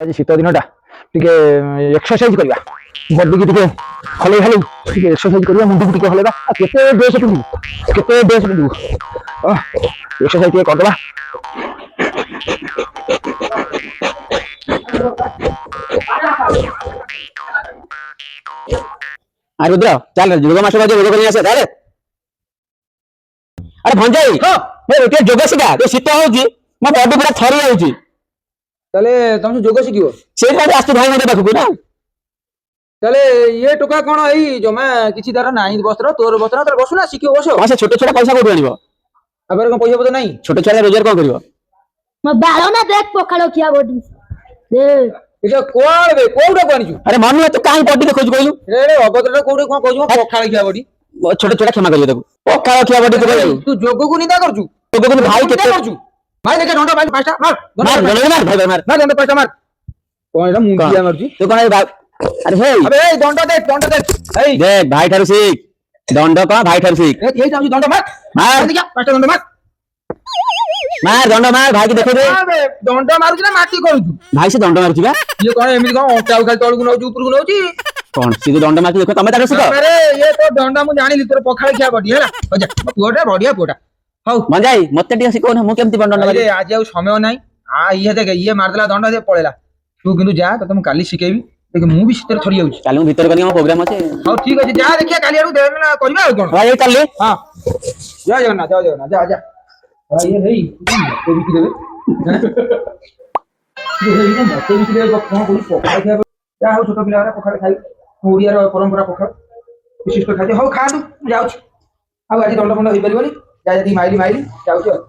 आज शीत दिनटा टिके एक्सरसाइज करवा बॉडी की टिके हले हले टिके एक्सरसाइज करवा मुंड को टिके हलेबा केते ड्रेस पिंदु एक्सरसाइज टिके करदबा अरे रुद्र चल जोग मास बाजे जोग करनी आसे ताले अरे भंजाई हां मैं रोटे जोग सिखा तो शीत होउची मैं बॉडी पूरा थरी जाउची তাহলে তুমি যোগ শিখিব সেটা আসতে ভাই মতে পাখু না তাহলে ইয়ে টোকা কোন এই জমা কিছু তার নাই বস্ত্র তোর বস্ত্র তাহলে বসু না শিখিব বসো সে ছোট ছোট পয়সা কোটি আনিব আবার কোন পয়সা পয়সা নাই ছোট ছোট রোজগার কোন করিব म बालो ना देख पखालो किया बॉडी दे এটা কোন বে কোউটা কোনিছু আরে মানু তো কাই বডি দেখোজ কইলু রে অভদ্রটা কোউটা কোন কইছু পখাল খিয়া বডি ছোট ছোট ক্ষমা করিব দেখো পকাল খিয়া বডি তো কইলু তুই যোগକୁ নিন্দা করছু যোগକୁ ভাই কেতে করছু ভাই দেখে দন্ড ভাই পাঁচটা মার মার ভাই মার না দন্ড পাঁচটা মার কোন এটা মুন্ডিয়া মারছু তো কোন আরে হে আবে এই দন্ড দে এই দেখ ভাই ঠারু শিখ দণ্ড ক ভাই ঠারু শিখ এই যাও দন্ড মার মার দেখি পাঁচটা দন্ড মার মার দণ্ড মার ভাই কি দেখো দে আবে দন্ড মারুছ না মাটি করছু ভাই সে দণ্ড মারছি বা ইয়ে কোন এমিতি কোন অটাউ খালি তळକୁ নউছি উপরକୁ নউছি কোন সে দণ্ড মারছি দেখো তুমি তাকে শিখো আরে ইয়ে তো দন্ড মু জানিলি তোর পখাল খিয়া বডি হেলা যা পুଅଟା বডিয়া পুଅটা ହଉ ମଞ୍ଜାଇ ମତେ ଟିକେ ଶିଖଉ ନା ମୁଁ କେମିତି ଦଣ୍ଡ ମାରିବି ଆଜି ଆଉ ସମୟ ନାହିଁ ଇଏ ଦେଖେ ଇଏ ମାରିଦେଲା ଦଣ୍ଡ ସେ ପଳେଇଲା ତୁ କିନ୍ତୁ ଯା ତତେ ମୁଁ କାଲି ଶିଖେଇବି ଦେଖେ ମୁଁ ବି ଶୀତରେ ଥରି ଯାଉଛି କାଲି ମୁଁ ଭିତରେ କରି ଆମ ପ୍ରୋଗ୍ରାମ ଅଛି ହଉ ଠିକ ଅଛି ଯା ଦେଖିଆ କାଲି ଆଡକୁ କରିବା ଆଉ କଣ ଭାଇ କାଲି ହଁ ଜୟ ଜଗନ୍ନାଥ ଯା ଯା ଭାଇ ହେଇ ମତେ ବିକି ଦେବେ ମତେ ବିକି ଦେବେ କଣ କହୁଛି ପଖାଳ ଖାଇବା ଯାହା ହଉ ଛୋଟ ପିଲା ପଖାଳ ଖାଇବେ ଓଡ଼ିଆର ପରମ୍ପରା ପଖାଳ ବିଶିଷ୍ଟ ଖାଦ୍ୟ ହଉ ଖାଆନ୍ତୁ ମୁଁ ଯାଉଛି ଆଉ ଆଜି ଦଣ୍ଡ ଫଣ୍ଡ ହେଇପାରିବନି ଯାହା ଯେତିକି ମାଇଲି ଯାଉଛି ଆଉ